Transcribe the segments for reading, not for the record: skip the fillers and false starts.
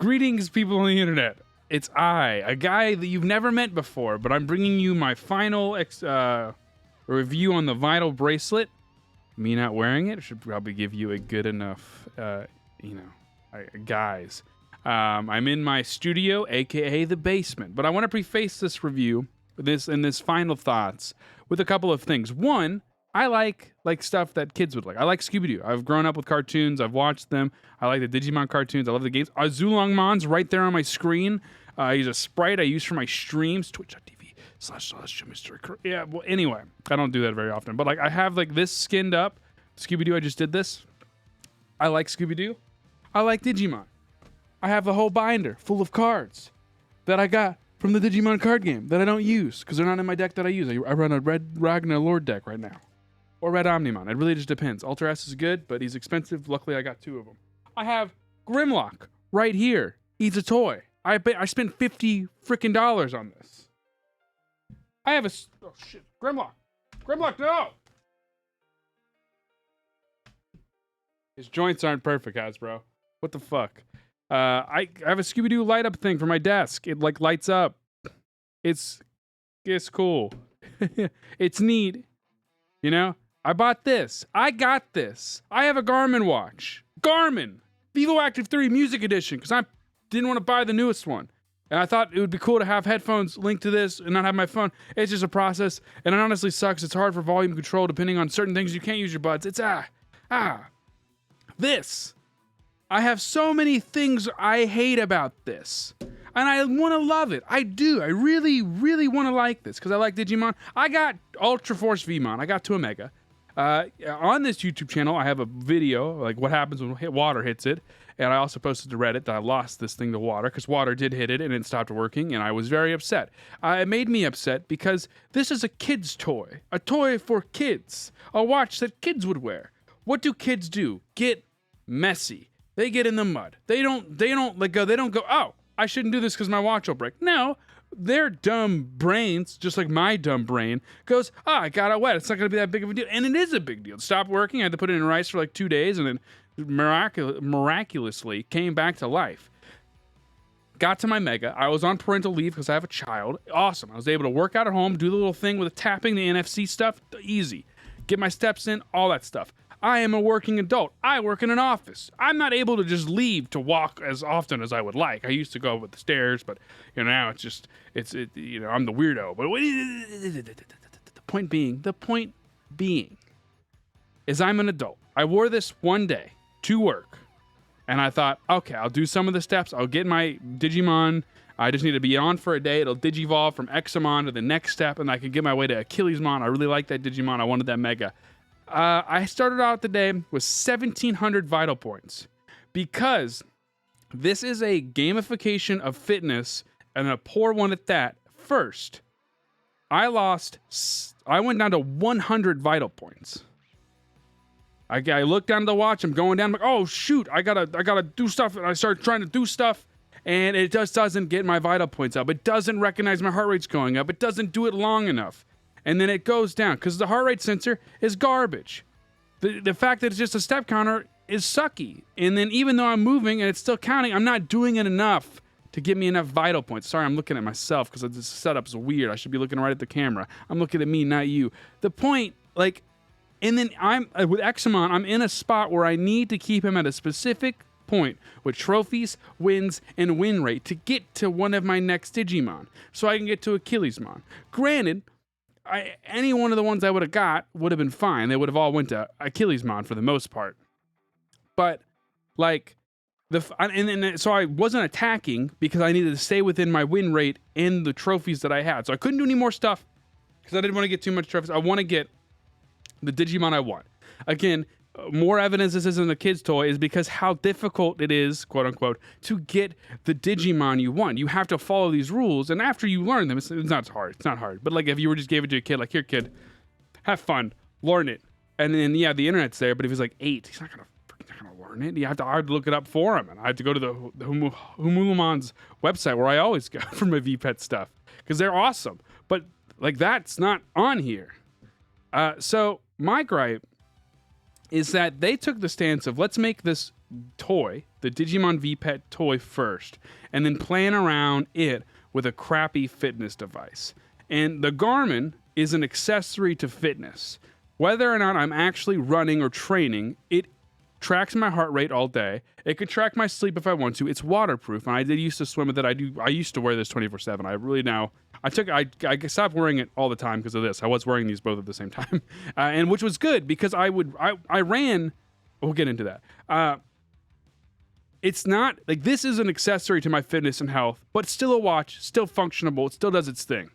Greetings, people on the internet. It's I, a guy that you've never met before, but I'm bringing you my final review on the vinyl bracelet. Me not wearing it should probably give you a good enough, guys. I'm in my studio, aka the basement, but I want to preface this review, this final thoughts, with a couple of things. One, I like stuff that kids would like. I like Scooby-Doo. I've grown up with cartoons. I've watched them. I like the Digimon cartoons. I love the games. Zulongmon's right there on my screen. He's a sprite I use for my streams. Twitch.tv/Mr. Yeah, well, anyway, I don't do that very often. But I have this skinned up Scooby-Doo. I just did this. I like Scooby-Doo. I like Digimon. I have a whole binder full of cards that I got from the Digimon card game that I don't use because they're not in my deck that I use. I run a red Ragnar Lord deck right now. Or Red Omnimon. It really just depends. Ultra S is good, but he's expensive. Luckily, I got 2 of them. I have Grimlock right here. He's a toy. I spent $50 freaking on this. I have oh shit, Grimlock. Grimlock, no! His joints aren't perfect, Hasbro. What the fuck? I have a Scooby-Doo light up thing for my desk. It lights up. It's cool. It's neat. You know? I bought this. I got this. I have a Garmin watch. Garmin! VivoActive 3 Music Edition, because I didn't want to buy the newest one. And I thought it would be cool to have headphones linked to this and not have my phone. It's just a process, and it honestly sucks. It's hard for volume control depending on certain things. You can't use your buds. It's This. I have so many things I hate about this. And I want to love it. I do. I really, really want to like this because I like Digimon. I got Ultra Force Vmon. I got to Omega. On this YouTube channel, I have a video, what happens when water hits it. And I also posted to Reddit that I lost this thing to water because water did hit it and it stopped working. And I was very upset. It made me upset because this is a kid's toy. A toy for kids. A watch that kids would wear. What do kids do? Get messy. They get in the mud. They don't go, oh, I shouldn't do this because my watch will break. No, their dumb brains, just like my dumb brain, goes, I got it wet. It's not going to be that big of a deal. And it is a big deal. It stopped working. I had to put it in rice for 2 days and then miraculously came back to life. Got to my Mega. I was on parental leave because I have a child. Awesome. I was able to work out at home, do the little thing with the tapping, the NFC stuff. Easy. Get my steps in, all that stuff. I am a working adult. I work in an office. I'm not able to just leave to walk as often as I would like. I used to go up the stairs, but now I'm the weirdo. But the point being is I'm an adult. I wore this one day to work, and I thought, okay, I'll do some of the steps. I'll get my Digimon. I just need to be on for a day. It'll Digivolve from Examon to the next step, and I can get my way to Achillesmon. I really like that Digimon. I wanted that Mega. I started out the day with 1,700 vital points because this is a gamification of fitness and a poor one at that. First, I went down to 100 vital points. I looked down at the watch. I'm going down. I'm like, oh shoot! I gotta do stuff. And I start trying to do stuff, and it just doesn't get my vital points up. It doesn't recognize my heart rate's going up. It doesn't do it long enough. And then it goes down because the heart rate sensor is garbage. The fact that it's just a step counter is sucky. And then even though I'm moving and it's still counting, I'm not doing it enough to give me enough vital points. Sorry, I'm looking at myself because this setup's weird. I should be looking right at the camera. I'm looking at me, not you. The point, and then I'm with Examon, I'm in a spot where I need to keep him at a specific point with trophies, wins, and win rate to get to one of my next Digimon so I can get to Achillesmon. Granted, any one of the ones I would have got would have been fine. They would have all went to Achillesmon for the most part. But so I wasn't attacking because I needed to stay within my win rate and the trophies that I had. So I couldn't do any more stuff because I didn't want to get too much trophies. I want to get the Digimon I want. Again, more evidence this isn't a kid's toy is because how difficult it is, quote unquote, to get the Digimon you want. You have to follow these rules, and after you learn them, it's not hard. It's not hard. But if you just gave it to a kid, here, kid, have fun, learn it, and then the internet's there. But if he's 8, he's not gonna learn it. I have to look it up for him, and I have to go to the Humumon's website where I always go for my VPet stuff because they're awesome. But that's not on here. So my gripe is that they took the stance of let's make this toy the Digimon V-Pet toy first, and then playing around it with a crappy fitness device. And the Garmin is an accessory to fitness. Whether or not I'm actually running or training, it tracks my heart rate all day. It could track my sleep if I want to. It's waterproof, and I did used to swim with it. I used to wear this 24/7. I really now. I stopped wearing it all the time because of this. I was wearing these both at the same time, and which was good because I ran. We'll get into that. It's not like this is an accessory to my fitness and health, but still a watch, still functionable. It still does its thing.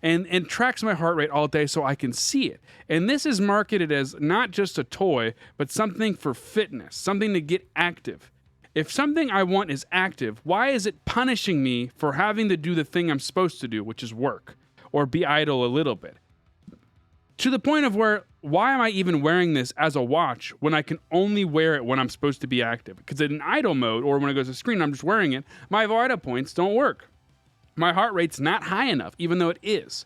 And tracks my heart rate all day so I can see it. And this is marketed as not just a toy, but something for fitness, something to get active. If something I want is active, why is it punishing me for having to do the thing I'm supposed to do, which is work or be idle a little bit? To the point of where, why am I even wearing this as a watch when I can only wear it when I'm supposed to be active? Because in idle mode or when it goes to screen, I'm just wearing it, my vital points don't work. My heart rate's not high enough, even though it is.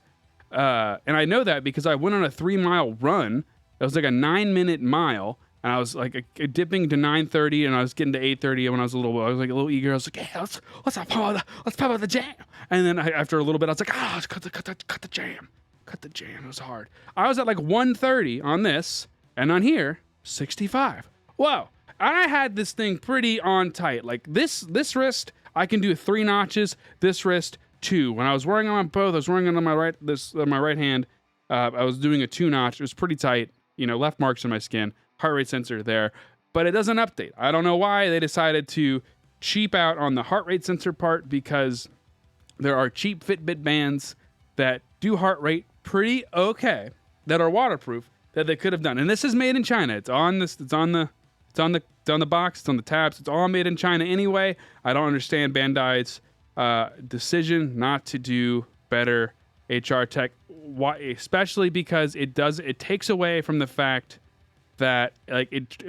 And I know that because I went on a 3-mile run. It was like a 9-minute mile. And I was like dipping to 9:30 and I was getting to 8:30. And when I was a little eager, I was like, hey, let's pop out the jam. And then after a little bit, I was like, let's cut the jam. Cut the jam. It was hard. I was at like 130 on this, and on here, 65. Whoa. And I had this thing pretty on tight. Like this wrist, I can do 3 notches. This wrist, 2. When I was wearing them on both, I was wearing it on my right hand. I was doing a 2-notch. It was pretty tight. Left marks in my skin. Heart rate sensor there, but it doesn't update. I don't know why they decided to cheap out on the heart rate sensor part, because there are cheap Fitbit bands that do heart rate pretty okay, that are waterproof, that they could have done. And this is made in China. It's on the box, it's on the tabs, it's all made in China anyway. I don't understand Bandai's decision not to do better HR tech. Why? Especially because it takes away from the fact that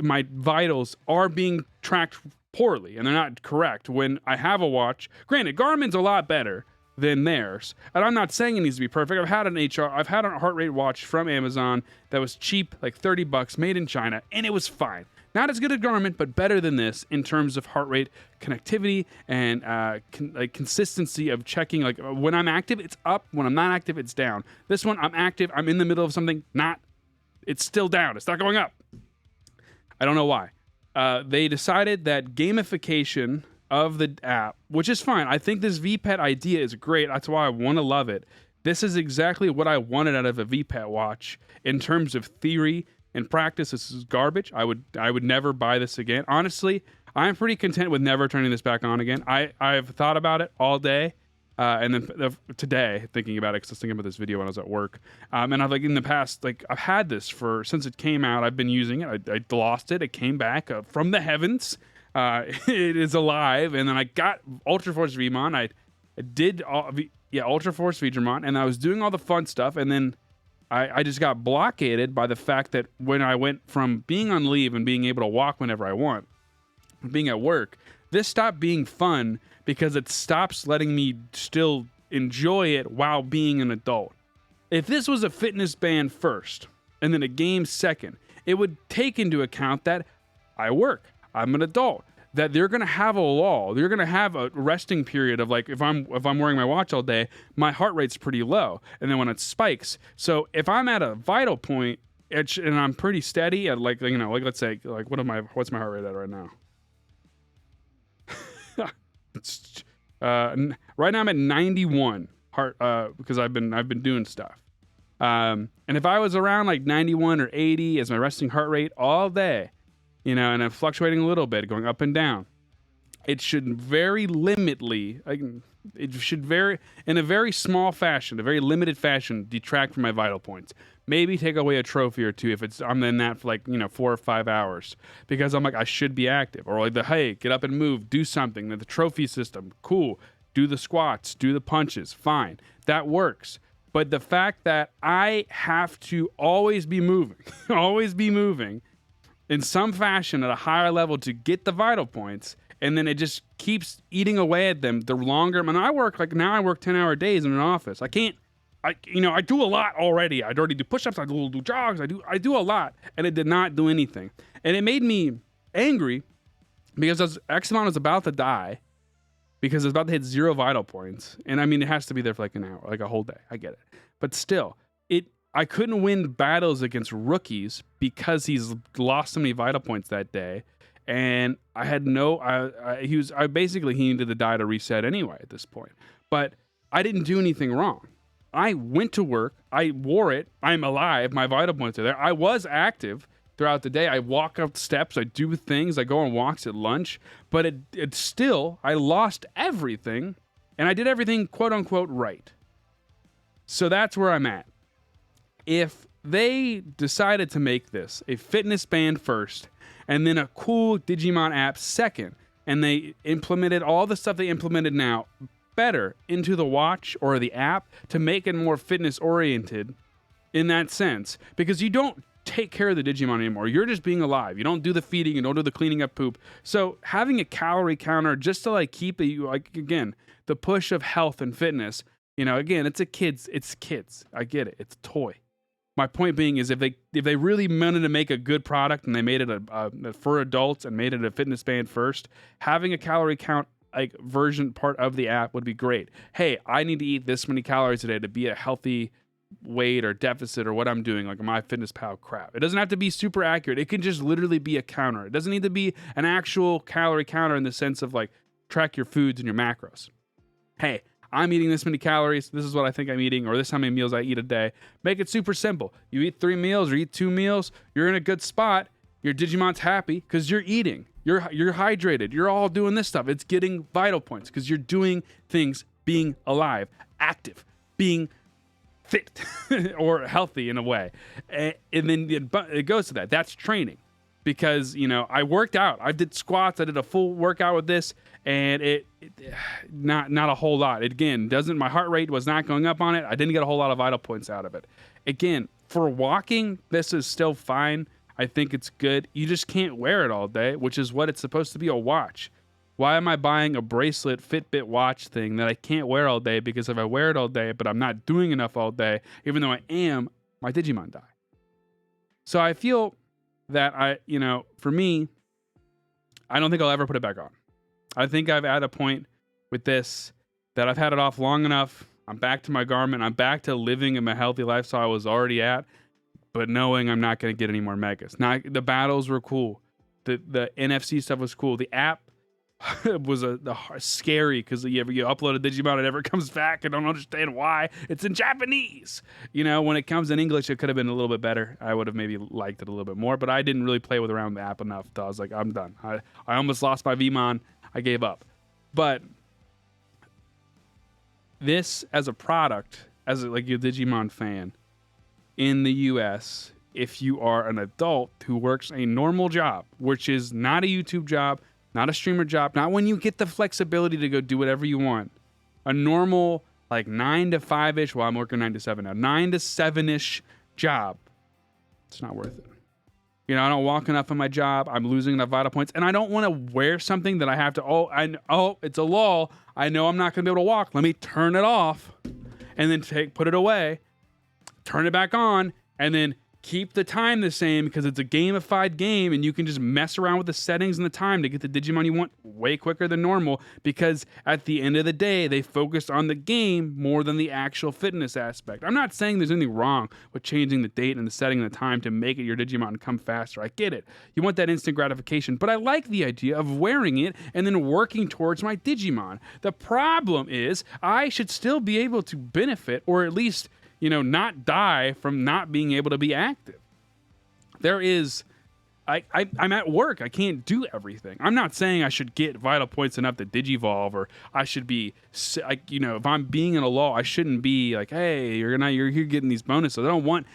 my vitals are being tracked poorly and they're not correct when I have a watch. Granted, Garmin's a lot better than theirs, and I'm not saying it needs to be perfect. I've had a heart rate watch from Amazon that was cheap, like $30, made in China, and it was fine. Not as good as Garmin, but better than this in terms of heart rate connectivity and consistency of checking. Like when I'm active, it's up. When I'm not active, it's down. This one, I'm active. I'm in the middle of something. It's still down. It's not going up. I don't know why. They decided that gamification of the app, which is fine. I think this VPET idea is great. That's why I want to love it. This is exactly what I wanted out of a VPET watch in terms of theory and practice. This is garbage. I would never buy this again. Honestly, I'm pretty content with never turning this back on again. I've thought about it all day. And then today, thinking about it, because I was thinking about this video when I was at work. And I've in the past, I've had this since it came out. I've been using it. I lost it. It came back from the heavens. It is alive. And then I got Ultra Force Vmon. I did Ultra Force Vmon, and I was doing all the fun stuff. And then I just got blockaded by the fact that when I went from being on leave and being able to walk whenever I want, being at work, this stopped being fun because it stops letting me still enjoy it while being an adult. If this was a fitness band first and then a game second, it would take into account that I work, I'm an adult, that they're going to have a lull. They're going to have a resting period of if I'm wearing my watch all day, my heart rate's pretty low. And then when it spikes. So if I'm at a vital point and I'm pretty steady at let's say, what's my heart rate at right now? Right now I'm at 91 heart, because I've been doing stuff. And if I was around 91 or 80 as my resting heart rate all day, and I'm fluctuating a little bit, going up and down, it should very limitedly, it should very, in a very small fashion, a very limited fashion, detract from my vital points. Maybe take away a trophy or two if I'm in that for 4 or 5 hours, because I'm I should be active, or hey, get up and move, do something. The trophy system, cool. Do the squats, do the punches, fine. That works. But the fact that I have to always be moving, always be moving in some fashion at a higher level to get the vital points, and then it just keeps eating away at them the longer. I work 10-hour days in an office. I do a lot already. I already do push-ups, I do jogs, I do a lot, and it did not do anything. And it made me angry because Examon was about to die because it's about to hit 0 vital points. And I mean, it has to be there for like an hour, like a whole day. I get it. But still, I couldn't win battles against rookies because he's lost so many vital points that day. And I had he needed to die to reset anyway at this point. But I didn't do anything wrong. I went to work. I wore it. I'm alive. My vital points are there. I was active throughout the day. I walk up steps. I do things. I go on walks at lunch. But it still, I lost everything. And I did everything, quote unquote, right. So that's where I'm at. If they decided to make this a fitness band first, and then a cool Digimon app second, and they implemented all the stuff they implemented now better into the watch or the app to make it more fitness oriented in that sense, because you don't take care of the Digimon anymore. You're just being alive. You don't do the feeding, you don't do the cleaning up poop. So having a calorie counter just to like keep it, like, again, the push of health and fitness, again, it's kids. I get it. It's a toy. My point being is if they really wanted to make a good product and they made it for adults and made it a fitness band first, having a calorie count like version part of the app would be great. Hey, I need to eat this many calories a day to be a healthy weight or deficit or what I'm doing, like my MyFitnessPal crap. It doesn't have to be super accurate. It can just literally be a counter. It doesn't need to be an actual calorie counter in the sense of like track your foods and your macros. Hey, I'm eating this many calories. This is what I think I'm eating, or this is how many meals I eat a day. Make it super simple. You eat 3 meals or eat 2 meals. You're in a good spot. Your Digimon's happy because you're eating. You're hydrated. You're all doing this stuff. It's getting vital points because you're doing things, being alive, active, being fit or healthy in a way. And then it goes to that. That's training. Because, I worked out. I did squats. I did a full workout with this, and it not a whole lot. My heart rate was not going up on it. I didn't get a whole lot of vital points out of it. Again, for walking, this is still fine. I think it's good. You just can't wear it all day, which is what it's supposed to be, a watch. Why am I buying a bracelet Fitbit watch thing that I can't wear all day? Because if I wear it all day, but I'm not doing enough all day, even though I am, my Digimon die. So I feel that for me, I don't think I'll ever put it back on. I think I've at a point with this that I've had it off long enough. I'm back to my Garmin. I'm back to living in my healthy lifestyle I was already at, but knowing I'm not going to get any more megas. Now, the battles were cool. The NFC stuff was cool. The app was scary because you upload a Digimon, it never comes back. I don't understand why. It's in Japanese. When it comes in English, it could have been a little bit better. I would have maybe liked it a little bit more, but I didn't really play around the app enough. I was like, I'm done. I almost lost my Vmon. I gave up. But this as a product, as like a Digimon fan in the US, if you are an adult who works a normal job, which is not a YouTube job, not a streamer job, not when you get the flexibility to go do whatever you want. A normal, like 9 to 5-ish, well, I'm working 9 to 7 now, 9 to 7-ish job. It's not worth it. I don't walk enough in my job. I'm losing enough vital points. And I don't want to wear something that I have to, it's a lull. I know I'm not going to be able to walk. Let me turn it off and then put it away, turn it back on, and then keep the time the same because it's a gamified game and you can just mess around with the settings and the time to get the Digimon you want way quicker than normal, because at the end of the day, they focused on the game more than the actual fitness aspect. I'm not saying there's anything wrong with changing the date and the setting and the time to make it your Digimon come faster. I get it. You want that instant gratification, but I like the idea of wearing it and then working towards my Digimon. The problem is I should still be able to benefit, or at least not die from not being able to be active. I'm at work. I can't do everything. I'm not saying I should get vital points enough to Digivolve, or I should be, if I'm being in a lull, I shouldn't be like, hey, you're getting these bonuses. I don't want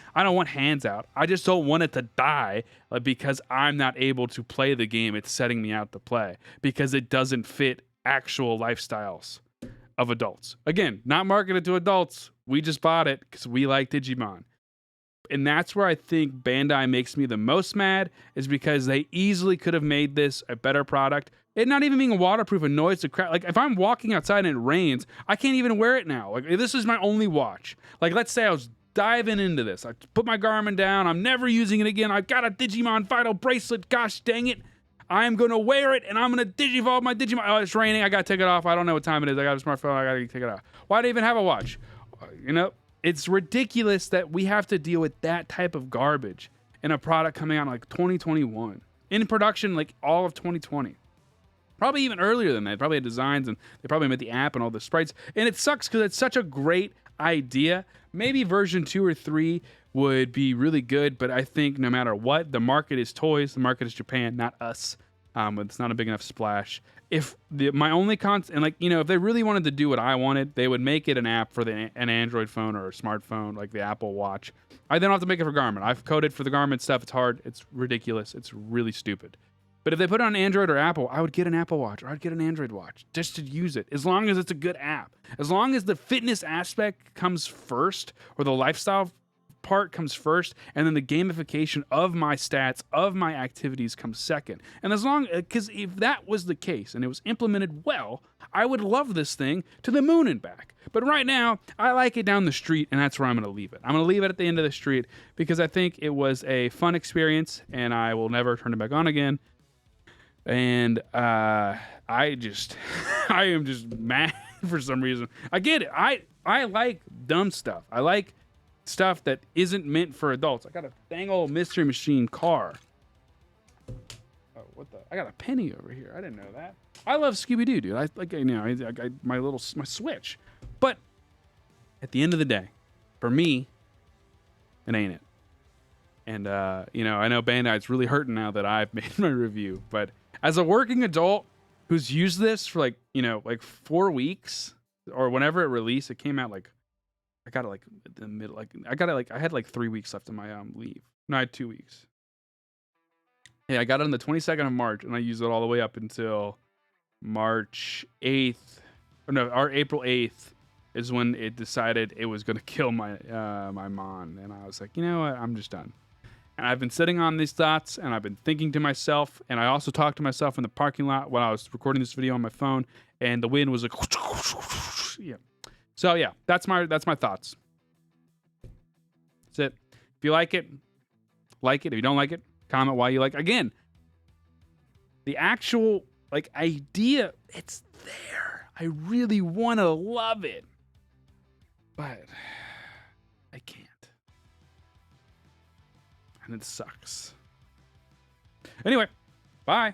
hands out. I just don't want it to die because I'm not able to play the game it's setting me out to play because it doesn't fit actual lifestyles of adults. Again, not marketed to adults. We just bought it because we like Digimon. And that's where I think Bandai makes me the most mad, is because they easily could have made this a better product. It not even being waterproof annoys the crap. Like, if I'm walking outside and it rains, I can't even wear it now. Like, this is my only watch. Like, let's say I was diving into this. I put my Garmin down. I'm never using it again. I've got a Digimon Vital Bracelet. Gosh dang it. I'm going to wear it and I'm going to digivolve my Digimon. Oh, it's raining. I got to take it off. I don't know what time it is. I got a smartphone. I got to take it off. Why do I even have a watch? You know, it's ridiculous that we have to deal with that type of garbage in a product coming out in like 2021. In production, like all of 2020. Probably even earlier than that. They probably had designs and they probably made the app and all the sprites. And it sucks because it's such a great idea. Maybe version 2 or 3 would be really good, but I think no matter what, the market is toys, the market is Japan, not us. It's not a big enough splash. If my only and like, you know, if they really wanted to do what I wanted, they would make it an app for an Android phone or a smartphone like the Apple Watch. I then don't have to make it for Garmin. I've coded for the Garmin stuff. It's hard. It's ridiculous. It's really stupid. But if they put it on Android or Apple, I would get an Apple Watch or I'd get an Android watch just to use it, as long as it's a good app. As long as the fitness aspect comes first or the lifestyle part comes first, and then the gamification of my stats, of my activities comes second. And as long, because if that was the case and it was implemented well, I would love this thing to the moon and back. But right now, I like it down the street, and that's where I'm going to leave it. I'm going to leave it at the end of the street because I think it was a fun experience, and I will never turn it back on again. And I am just mad for some reason. I get it. I like dumb stuff. I like stuff that isn't meant for adults. I got a dang old Mystery Machine car. Oh, what the? I got a penny over here. I didn't know that. I love Scooby-Doo, dude. I like, you know, I got my Switch. But at the end of the day, for me, it ain't it. And you know, I know Bandai's really hurting now that I've made my review, but as a working adult who's used this for like, you know, like 4 weeks or whenever it released, it came out like, I got it like in the middle, like I got it like, I had like 3 weeks left of my leave. No, I had 2 weeks. Yeah, I got it on the 22nd of March and I used it all the way up until March 8th. Or no, or April 8th is when it decided it was going to kill my my Mon. And I was like, you know what, I'm just done. And I've been sitting on these thoughts, and I've been thinking to myself, and I also talked to myself in the parking lot while I was recording this video on my phone, and the wind was like, yeah. So yeah, that's my thoughts. That's it. If you like it, like it. If you don't like it, comment why you like it. Again, the actual like idea, it's there. I really want to love it, but I can't. And it sucks. Anyway, bye.